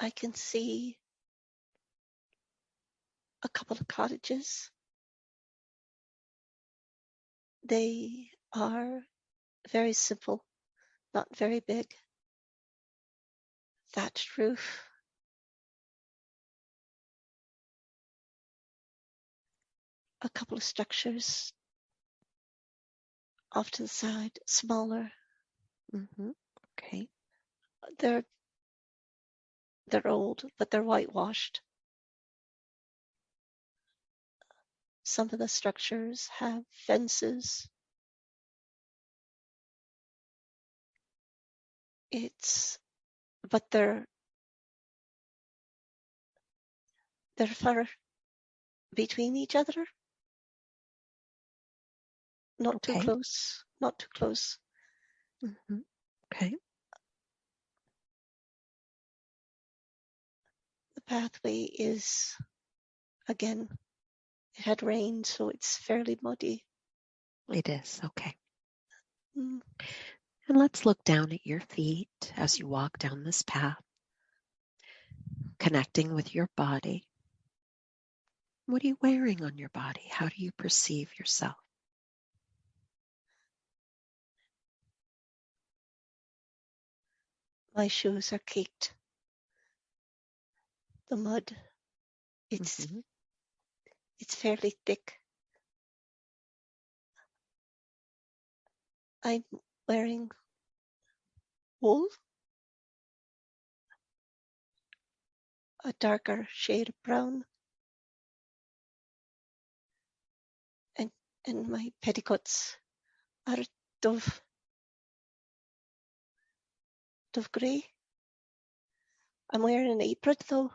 I can see a couple of cottages. They are very simple, not very big. Thatched roof. A couple of structures off to the side, smaller. Okay. They're old, but they're whitewashed. Some of the structures have fences. But they're far between each other. Not too close. Not too close. Okay. The pathway is, again, it had rain, so it's fairly muddy. It is. Okay. Mm. And let's look down at your feet as you walk down this path, connecting with your body. What are you wearing on your body? How do you perceive yourself? My shoes are caked. The mud, it's fairly thick. I'm wearing wool, a darker shade of brown, and my petticoats are dove grey. I'm wearing an apron though,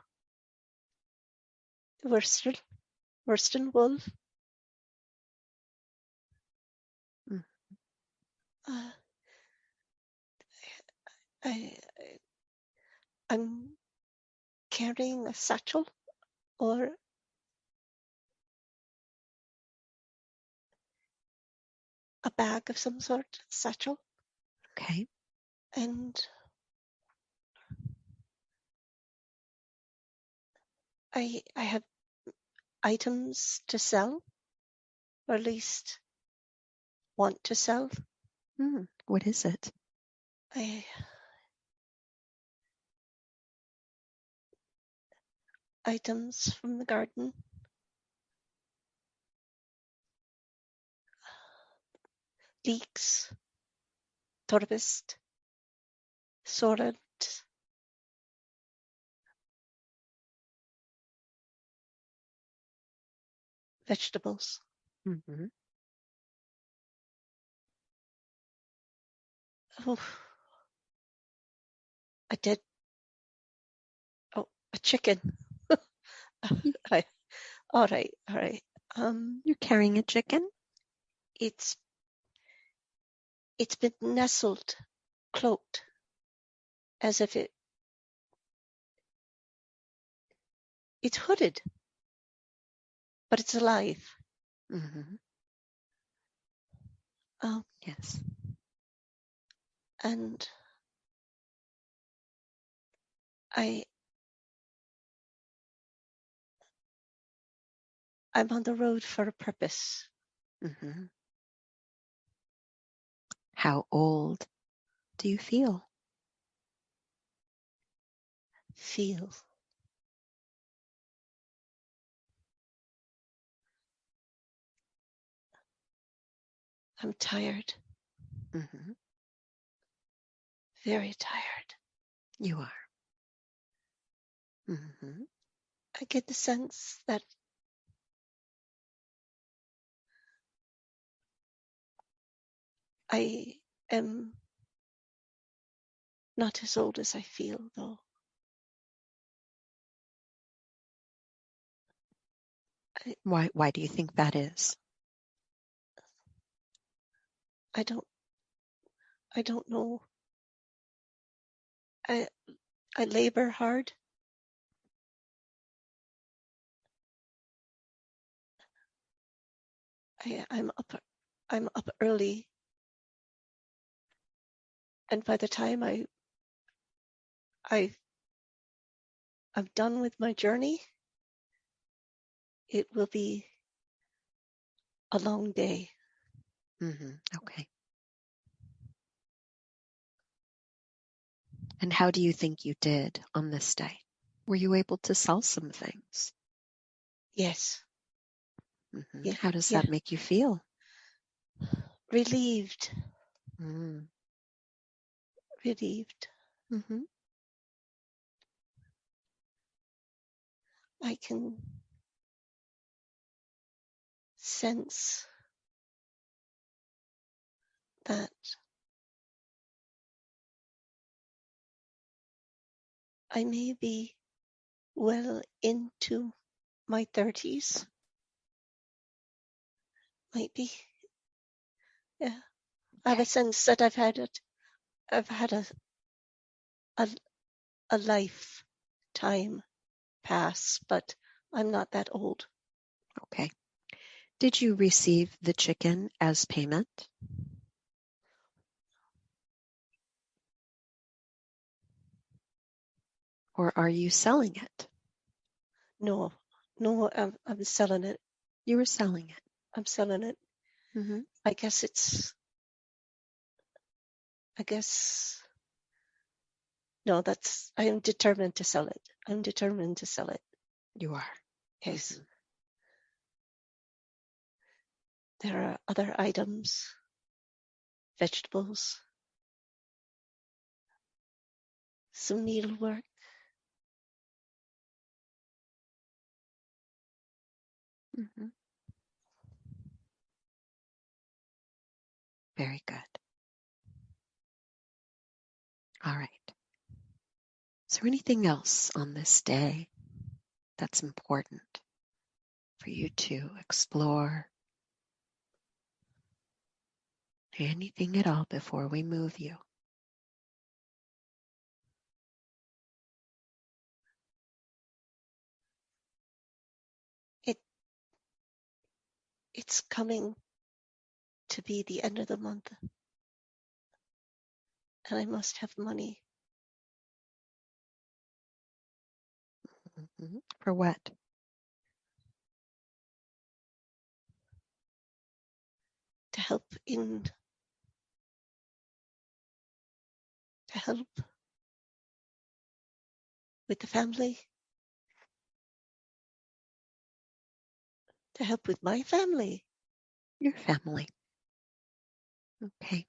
worsted wool. I'm carrying a satchel or a bag of some sort, satchel. Okay. And I have items to sell, or at least want to sell. What is it? Items from the garden. Leeks, Torvist, sorted, vegetables. Oh, I did. Oh, a chicken. All right. You're carrying a chicken? It's been nestled, cloaked, as if it's hooded, but it's alive. Yes. And I'm on the road for a purpose. How old do you feel? I'm tired. Very tired. You are. I get the sense that I am not as old as I feel, though. Why do you think that is? I don't know. I labor hard. I'm up early, and by the time I I'm done with my journey, it will be a long day. Okay. And how do you think you did on this day? Were you able to sell some things? Yes. Yeah. How does Yeah. that make you feel? Relieved. Mm. Relieved. Mm-hmm. I can sense that I may be well into my 30s. Might be. Yeah. I have a Okay. sense that I've had a, a lifetime pass, but I'm not that old. Okay. Did you receive the chicken as payment? Or are you selling it? No, I'm selling it. You were selling it. I'm selling it. Mm-hmm. I guess, no, I am determined to sell it. I'm determined to sell it. You are. Yes. Mm-hmm. There are other items, vegetables, some needlework. Mm-hmm. Very good. All right. Is there anything else on this day that's important for you to explore? Anything at all before we move you? It it's coming to be the end of the month, and I must have money Mm-hmm. For what? to help with the family, to help with my family. Your family. Okay.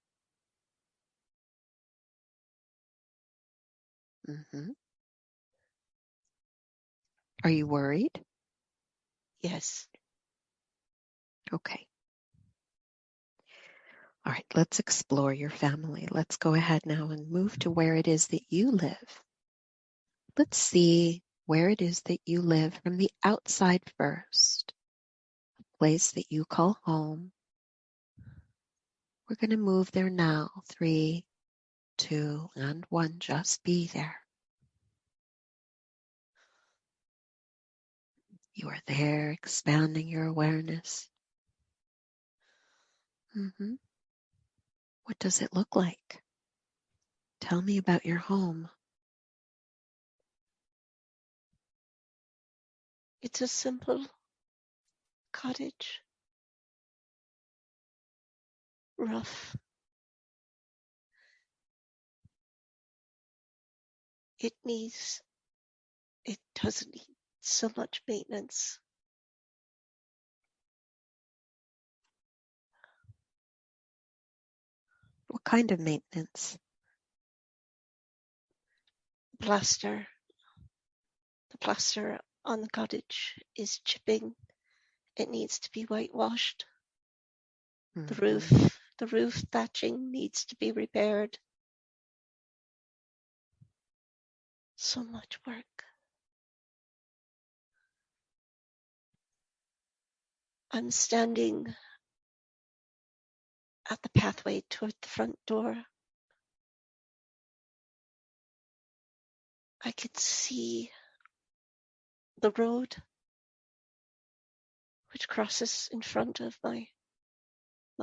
Mm-hmm. Are you worried? Yes. Okay. All right, let's explore your family. Let's go ahead now and move to where it is that you live. Let's see where it is that you live from the outside first. A place that you call home. We're going to move there now. 3, 2, and 1. Just be there. You are there, expanding your awareness. What does it look like? Tell me about your home. It's a simple cottage. Rough. It doesn't need so much maintenance. What kind of maintenance? The plaster on the cottage is chipping. It needs to be whitewashed. The Mm-hmm. roof, the roof thatching needs to be repaired. So much work. I'm standing at the pathway toward the front door. I can see the road which crosses in front of my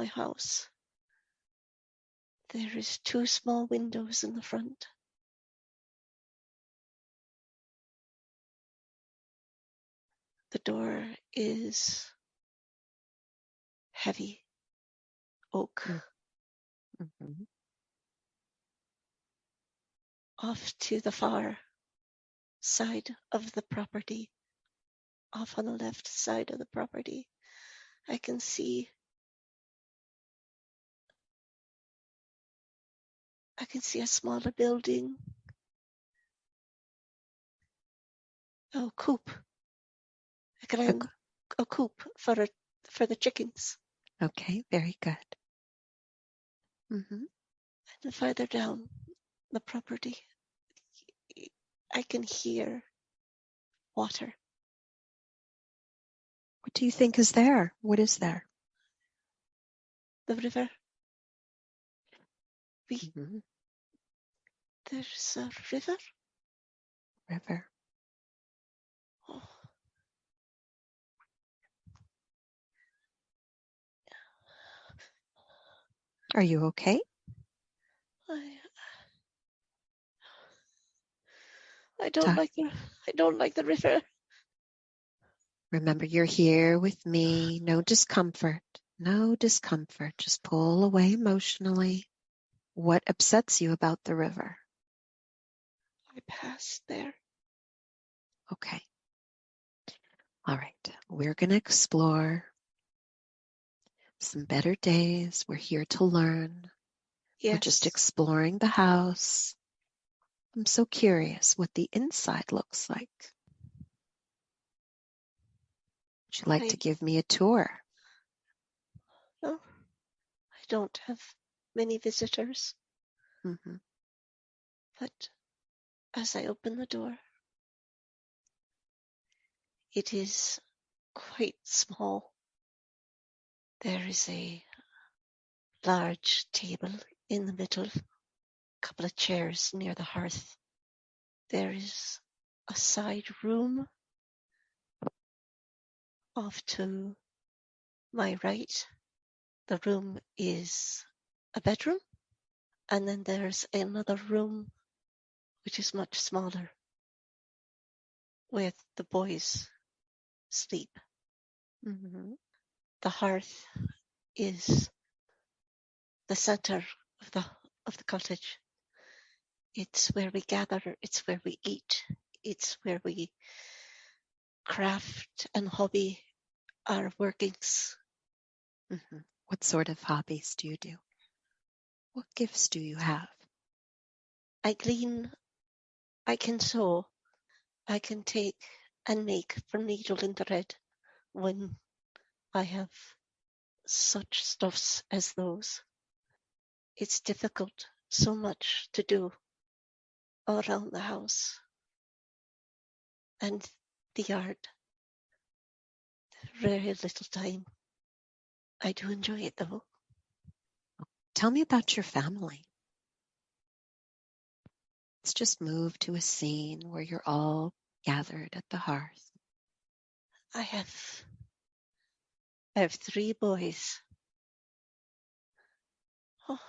house. There is 2 small windows in the front. The door is heavy oak. Mm-hmm. Off to the far side of the property, off on the left side of the property, I can see a smaller building. Oh, coop. A coop for the chickens. Okay, very good. Mm-hmm. And further down the property, I can hear water. What do you think is there? What is there? The river. Mm-hmm. There's a river. River. Oh, Are you okay? I don't like the river. Remember, you're here with me. No discomfort. No discomfort. Just pull away emotionally. What upsets you about the river? I passed there. Okay. All right. We're going to explore some better days. We're here to learn. Yes. We're just exploring the house. I'm so curious what the inside looks like. Would you like to give me a tour? No, I don't have many visitors. Mm-hmm. But as I open the door, it is quite small. There is a large table in the middle, a couple of chairs near the hearth. There is a side room off to my right. The room is a bedroom, and then there's another room which is much smaller where the boys sleep. Mm-hmm. The hearth is the center of the cottage. It's where we gather, it's where we eat, it's where we craft and hobby our workings. Mm-hmm. What sort of hobbies do you do? What gifts do you have? I glean, I can sew, I can take and make from needle and thread when I have such stuffs as those. It's difficult, so much to do around the house and the yard. Very little time. I do enjoy it though. Tell me about your family. Let's just move to a scene where you're all gathered at the hearth. I have 3 boys. Oh,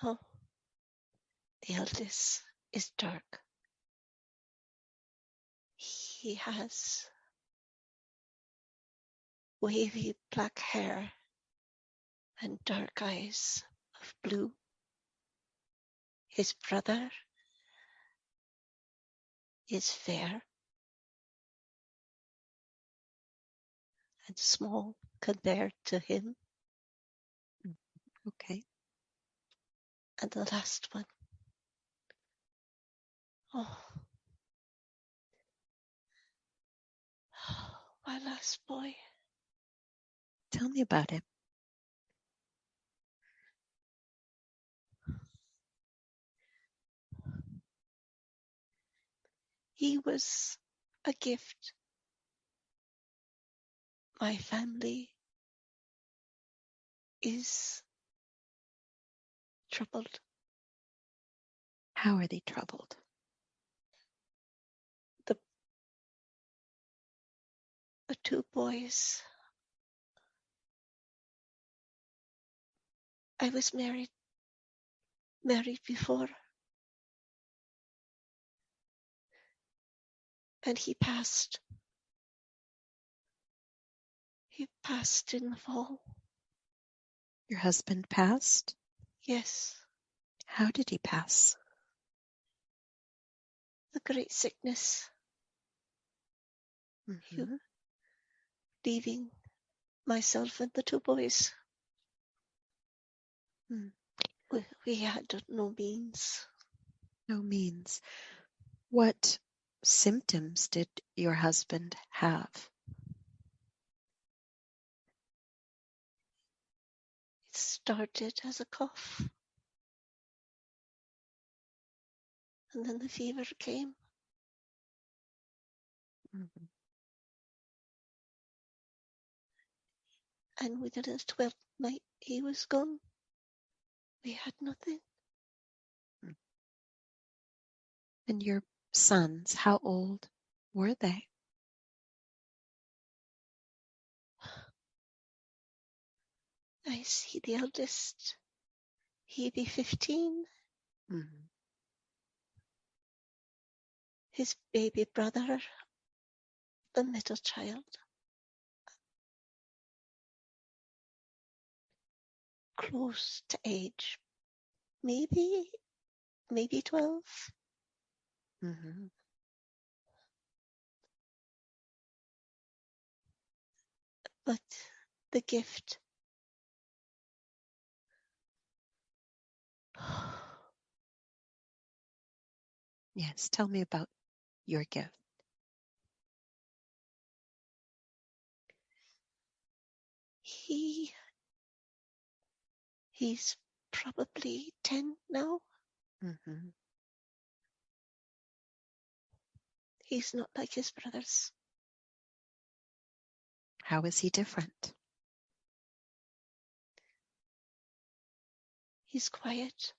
oh. The eldest is dark. He has wavy black hair and dark eyes of blue. His brother is fair and small compared to him. Okay. And the last one, oh, my last boy. Tell me about him. He was a gift. My family is troubled. How are they troubled? The 2 boys. I was married before, and he passed He passed in the fall. Your husband passed? Yes, How did he pass? the great sickness. Mm-hmm. Leaving myself and the two boys. Mm. We had no means. No means. What symptoms did your husband have? It started as a cough, and then the fever came, Mm-hmm. and within a 12th night he was gone. We had nothing. And your sons, how old were they? I see the eldest, he be 15. Mm-hmm. His baby brother, the middle child, close to age, maybe 12. Mm-hmm. But the gift, Yes, tell me about your gift. he's probably 10 now. Mm-hmm. He's not like his brothers. How is he different? He's quiet.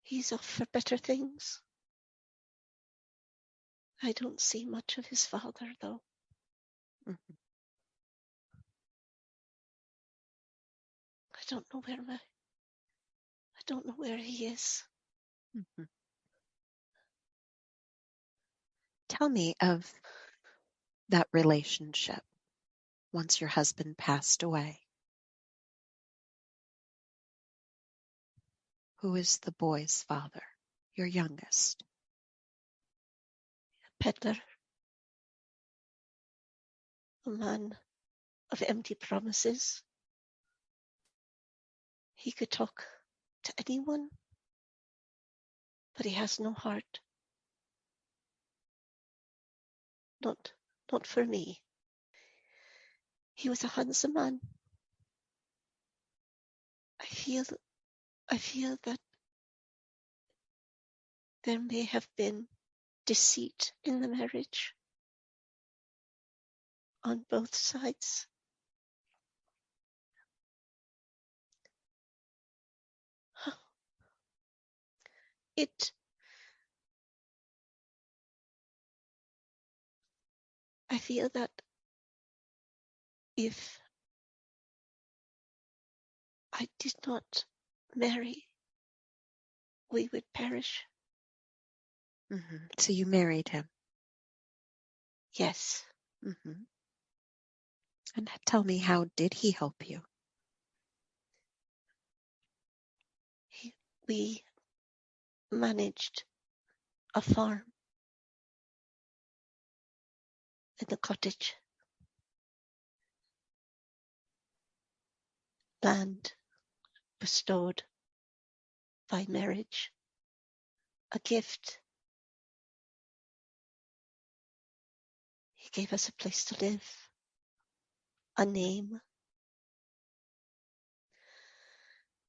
He's off for better things. I don't see much of his father, though. Mm-hmm. I don't know where he is. Mm-hmm. Tell me of that relationship once your husband passed away. Who is the boy's father, your youngest? Peddler, a man of empty promises. He could talk to anyone, but he has no heart. Not for me. He was a handsome man. I feel that there may have been deceit in the marriage on both sides. I feel that if I did not marry, we would perish. Mm-hmm. So you married him. Yes, Mm-hmm. And tell me, how did he help you? we managed a farm in the cottage, land bestowed by marriage, a gift. He gave us a place to live, a name.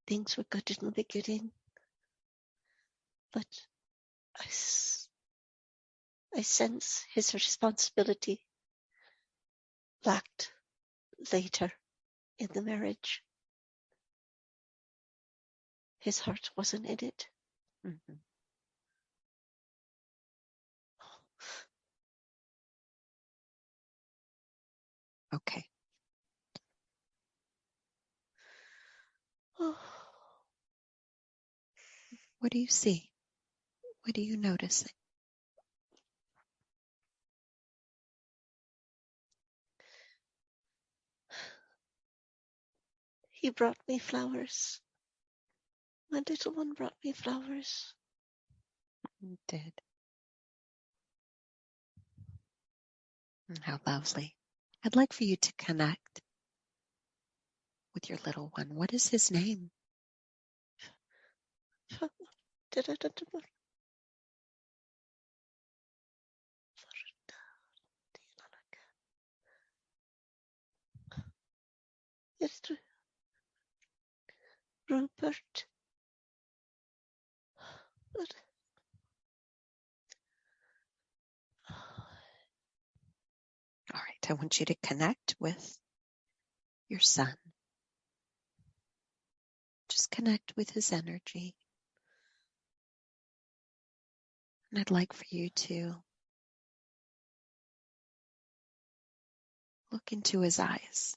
Things were good in the beginning, but I sense his responsibility lacked later in the marriage. His heart wasn't in it. Mm-hmm. Okay. Oh, What do you see? What are you noticing? He brought me flowers. My little one brought me flowers. You did. How lovely. I'd like for you to connect with your little one. What is his name? It's Rupert. All right, I want you to connect with your son. Just connect with his energy. And I'd like for you to look into his eyes.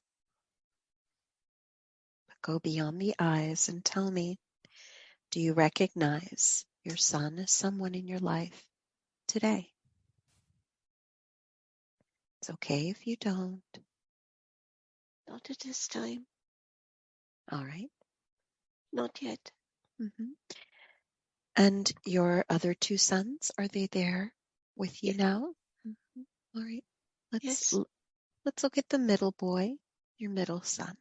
But go beyond the eyes and tell me, do you recognize your son as someone in your life today? It's okay if you don't. Not at this time. All right. Not yet. Mm-hmm. And your other two sons, are they there with you now? Mm-hmm. All right. Yes. Let's look at the middle boy, your middle son,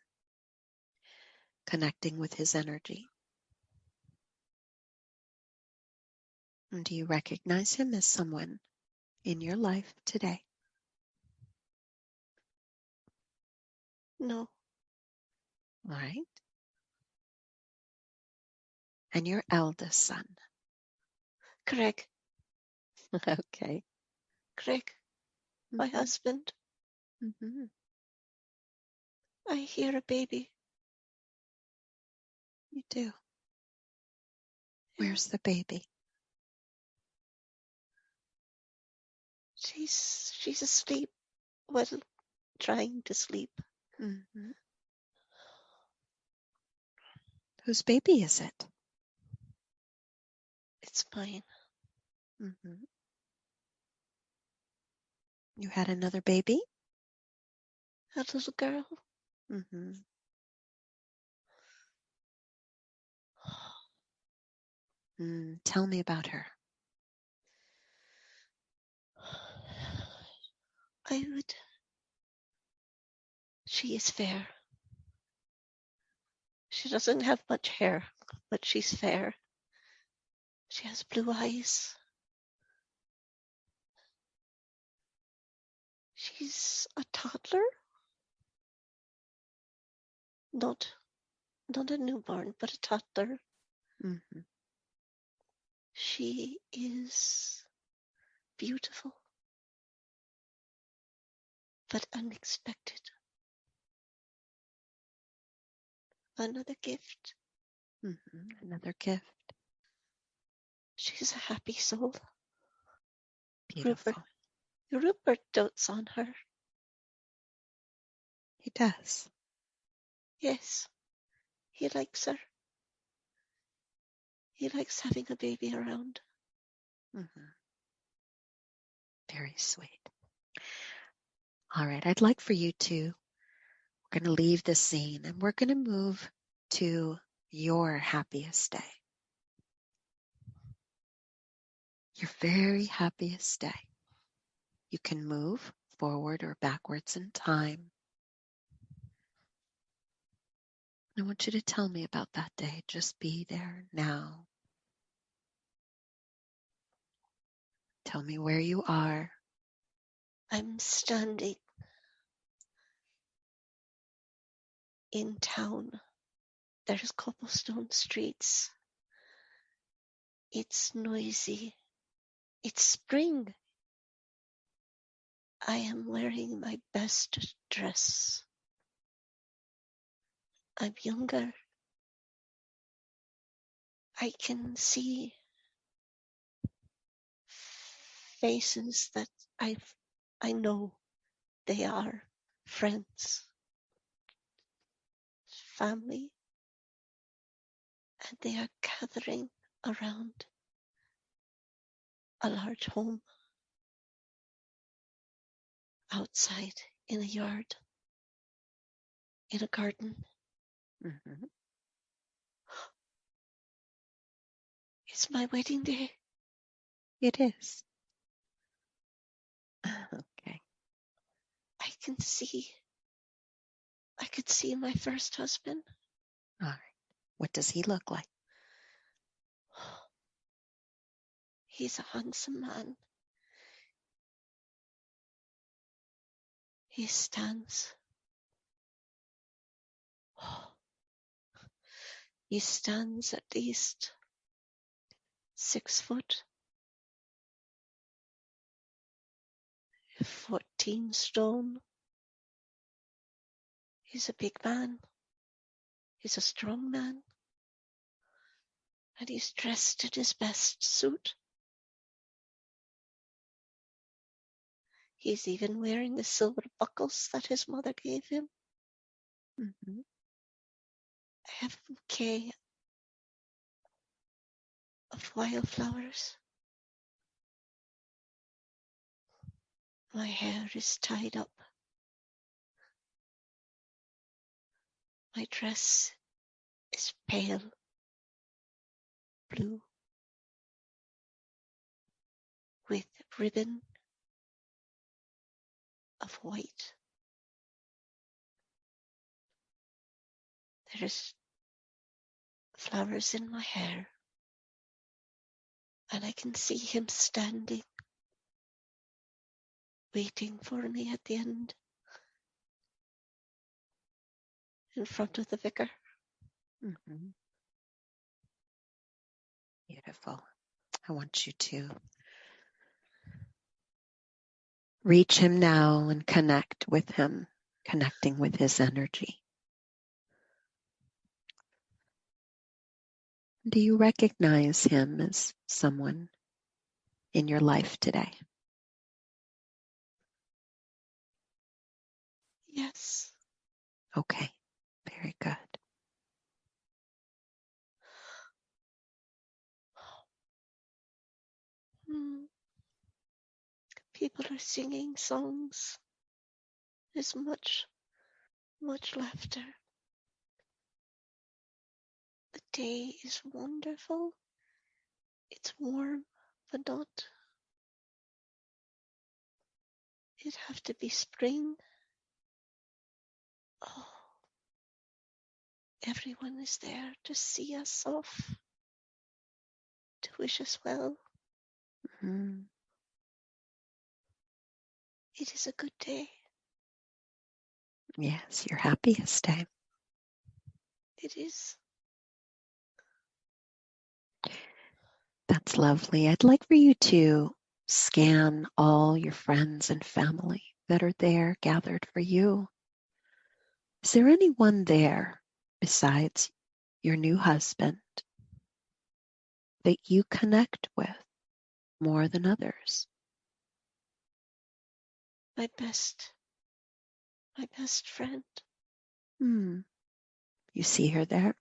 connecting with his energy. And do you recognize him as someone in your life today? No. All right. And your eldest son. Craig. Okay. Craig. My Mm-hmm. husband. Mm-hmm. I hear a baby. You do. Where's the baby? She's asleep. Well, trying to sleep. Mm-hmm. Whose baby is it? It's mine. Mm-hmm. You had another baby? A little girl. Mm-hmm. Tell me about her. She is fair. She doesn't have much hair, but she's fair. She has blue eyes. She's a toddler. Not a newborn, but a toddler. Mm-hmm. She is beautiful, but unexpected. Another gift. Mm-hmm. Another gift. She's a happy soul. Beautiful. Rupert dotes on her. He does. Yes, he likes her. He likes having a baby around. Mm-hmm. Very sweet. All right, I'd like for you to, we're going to leave the scene and we're going to move to your happiest day. Your very happiest day. You can move forward or backwards in time. I want you to tell me about that day. Just be there now. Tell me where you are. I'm standing in town. There's cobblestone streets. It's noisy. It's spring. I am wearing my best dress. I'm younger. I can see faces that I know they are friends, family, and they are gathering around a large home outside in a yard, in a garden. Mm-hmm. It's my wedding day. It is. Okay. I could see my first husband. All right. What does he look like? He's a handsome man. He stands. He stands at least 6 foot, 14 stone. He's a big man. He's a strong man. And he's dressed in his best suit. He's even wearing the silver buckles that his mother gave him. Mm-hmm. I have a bouquet of wildflowers. My hair is tied up. My dress is pale blue with ribbon of white. There is flowers in my hair, and I can see him standing, waiting for me at the end, in front of the vicar. Mm-hmm. Beautiful. I want you to reach him now and connect with him, connecting with his energy. Do you recognize him as someone in your life today? Yes. Okay, very good. People are singing songs. There's much laughter. The day is wonderful. It's warm, but not. It'd have to be spring. Oh, everyone is there to see us off, to wish us well. Mm-hmm. It is a good day. Yes, your happiest day. It is. That's lovely. I'd like for you to scan all your friends and family that are there gathered for you. Is there anyone there besides your new husband that you connect with more than others? My best friend. You see her there?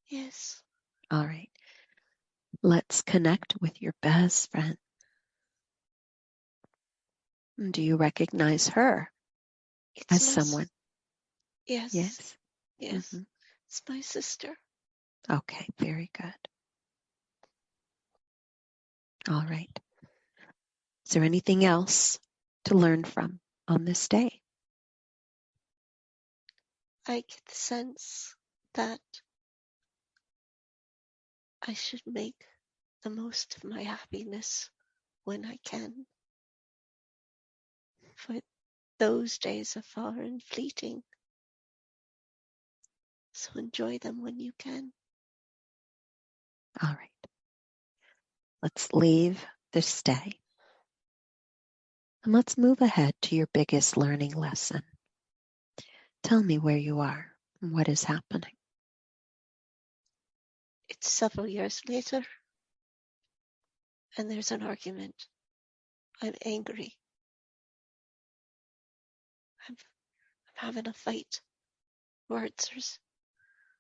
Yes. All right. Let's connect with your best friend. Do you recognize her as someone? Yes. Yes. Yes. Mm-hmm. It's my sister. Okay, very good. All right. Is there anything else to learn from on this day? I get the sense that I should make the most of my happiness when I can. For those days are far and fleeting. So enjoy them when you can. All right. Let's leave this day. And let's move ahead to your biggest learning lesson. Tell me where you are and what is happening. It's several years later, and there's an argument. I'm angry. I'm having a fight.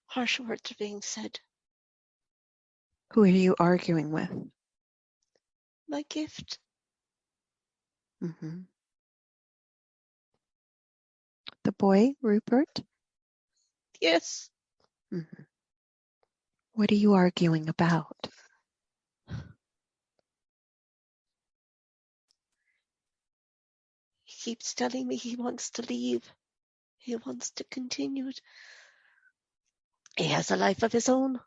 Harsh words are being said. Who are you arguing with? My gift. Mm-hmm. the boy, Rupert? Yes. Mm-hmm. What are you arguing about? He keeps telling me he wants to leave. He wants to continue. He has a life of his own.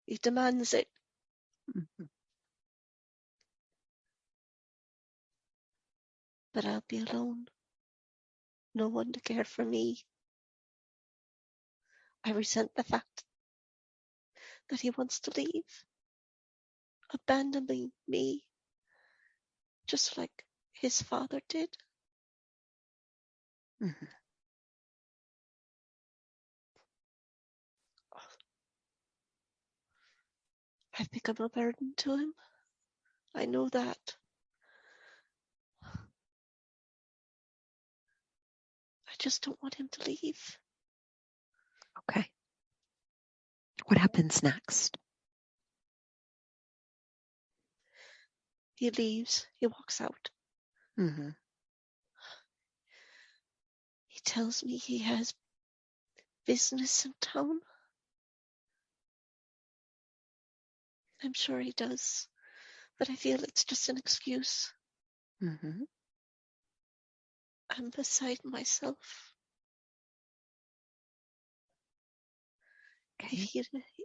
He demands it. Mm-hmm. But I'll be alone. No one to care for me. I resent the fact that he wants to leave, abandoning me, just like his father did. Mm-hmm. I've become a burden to him. I know that. I just don't want him to leave. Okay. What happens next? He leaves. He walks out. Mm-hmm. He tells me he has business in town. I'm sure he does, but I feel it's just an excuse. Mm-hmm. I'm beside myself. Okay.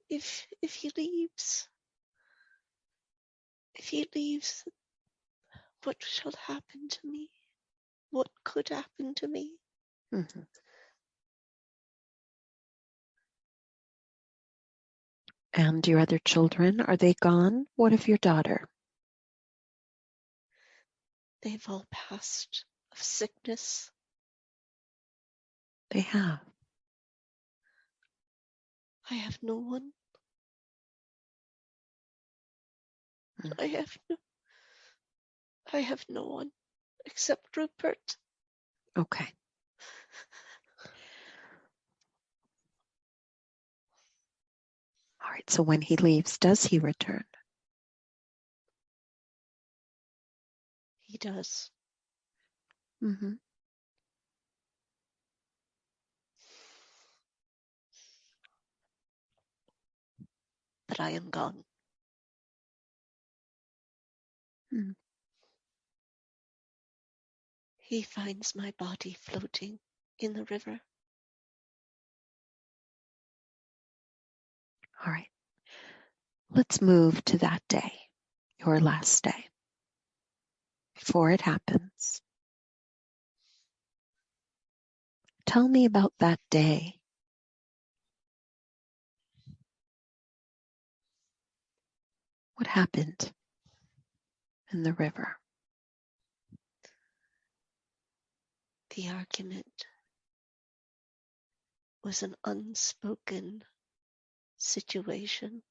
If he leaves, what shall happen to me? What could happen to me? Mm-hmm. And your other children, are they gone? What of your daughter? They've all passed of sickness. They have. I have no one. Mm. I have no one except Rupert. Okay. All right. So when he leaves, does he return? He does. Mm-hmm. But I am gone. Mm. He finds my body floating in the river. All right. Let's move to that day, your last day. Before it happens, tell me about that day. What happened in the river? The argument was an unspoken situation,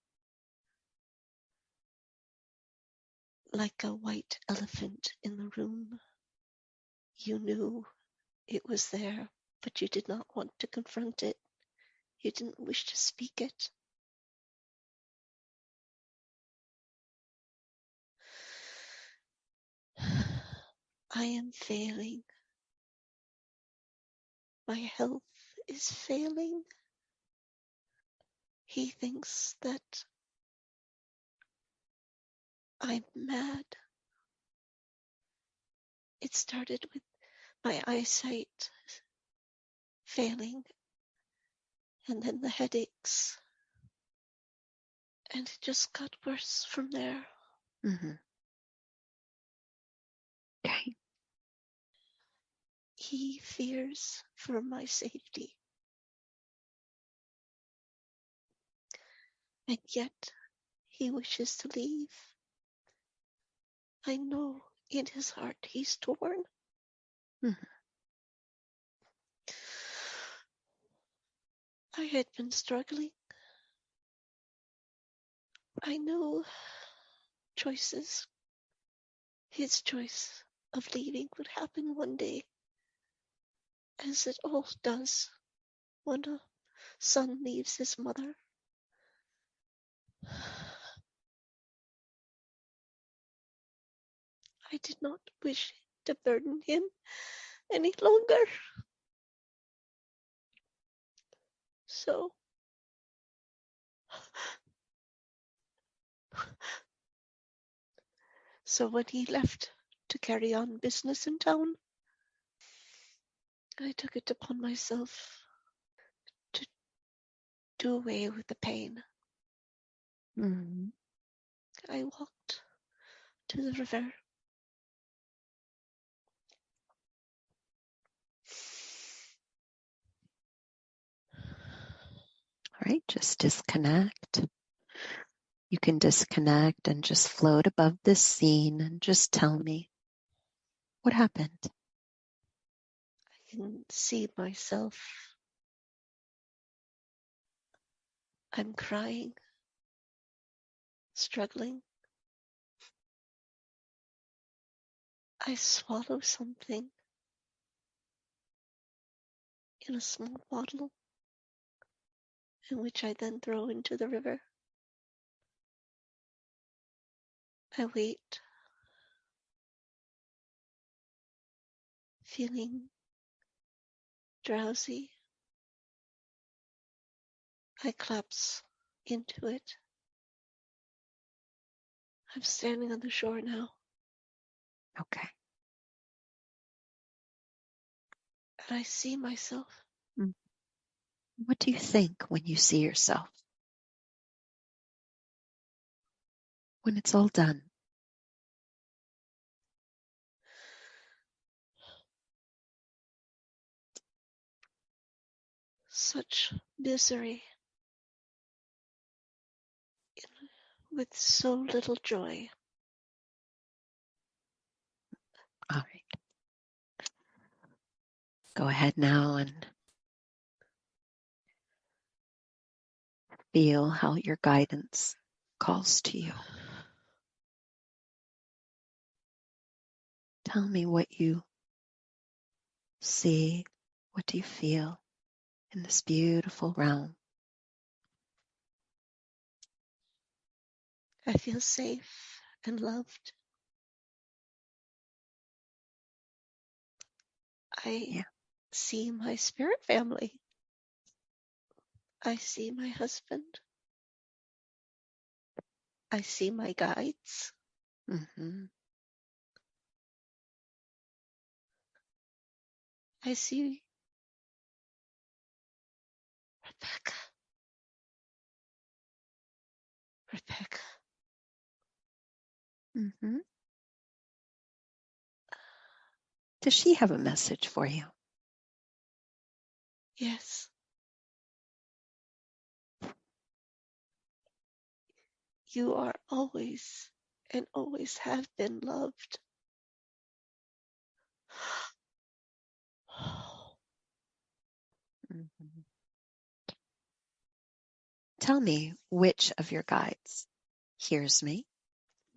like a white elephant in the room. You knew it was there, but you did not want to confront it. You didn't wish to speak it. I am failing. My health is failing. He thinks that I'm mad. It started with my eyesight failing, and then the headaches, and it just got worse from there. Mm-hmm. Okay. He fears for my safety, and yet he wishes to leave. I know in his heart he's torn. Mm-hmm. I had been struggling. I know choices. His choice of leaving would happen one day, as it all does when a son leaves his mother. I did not wish to burden him any longer. So when he left to carry on business in town, I took it upon myself to do away with the pain. Mm-hmm. I walked to the river. All right, just disconnect. You can disconnect and just float above this scene and just tell me what happened. I can see myself. I'm crying, struggling. I swallow something in a small bottle, in which I then throw into the river. I wait, feeling drowsy. I collapse into it. I'm standing on the shore now, Okay. and I see myself. What do you think when you see yourself? When it's all done? Such misery with so little joy. All right. Go ahead now and feel how your guidance calls to you. Tell me what you see. What do you feel in this beautiful realm? I feel safe and loved. I Yeah. see my spirit family. I see my husband. I see my guides. Mm-hmm. I see Rebekah. Rebekah. Mm-hmm. Does she have a message for you? Yes. You are always and always have been loved. Mm-hmm. Tell me which of your guides hears me.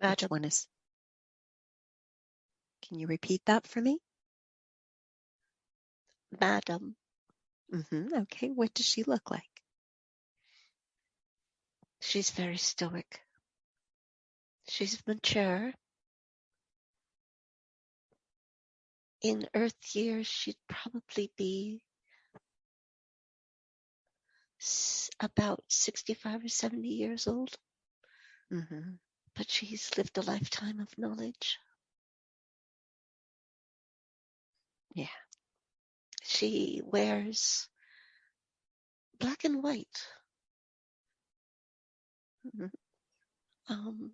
Which Madam, one is? Can you repeat that for me? Madam, Mm-hmm. Okay. What does she look like? she's very stoic. She's mature. In Earth years, she'd probably be about 65 or 70 years old, Mm-hmm. but she's lived a lifetime of knowledge. Yeah. She wears black and white. Mm-hmm. Um,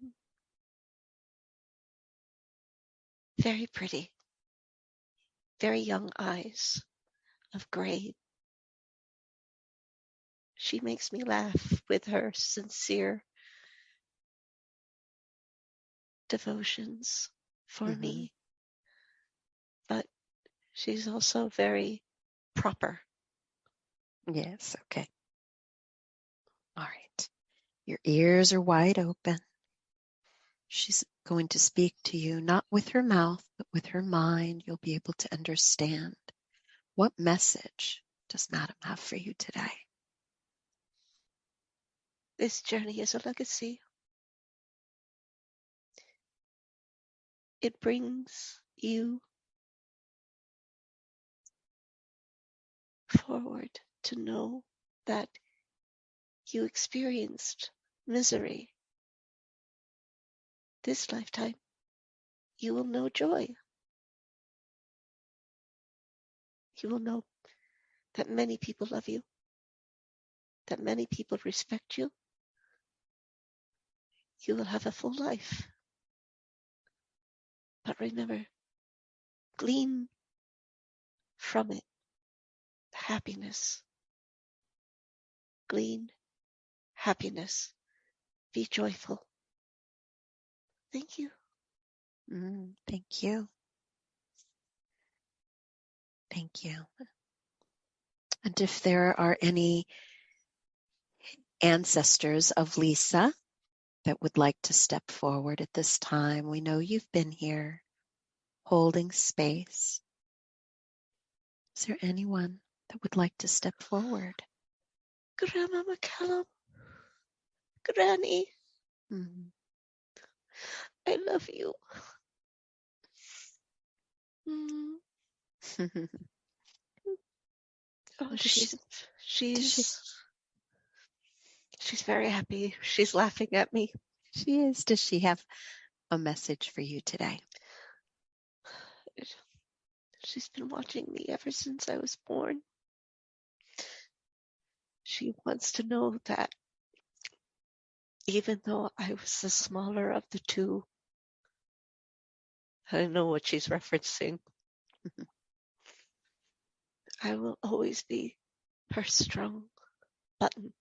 Very pretty. Very young eyes of gray. She makes me laugh with her sincere devotions for Mm-hmm. me, but she's also very proper. Yes. Okay. All right. Your ears are wide open. She's going to speak to you, not with her mouth, but with her mind. You'll be able to understand. What message does Madam have for you today? This journey is a legacy. It brings you forward to know that you experienced misery this lifetime, you will know joy. You will know that many people love you, that many people respect you. You will have a full life. But remember, glean from it happiness. Glean happiness. Be joyful. Thank you. Thank you. Thank you. And if there are any ancestors of Lisa that would like to step forward at this time, we know you've been here holding space. Is there anyone that would like to step forward? Grandma McCallum, Granny, I love you. Oh, she's very happy. She's laughing at me. She is. Does she have a message for you today? She's been watching me ever since I was born. She wants to know that even though I was the smaller of the two, I know what she's referencing. I will always be her strong button.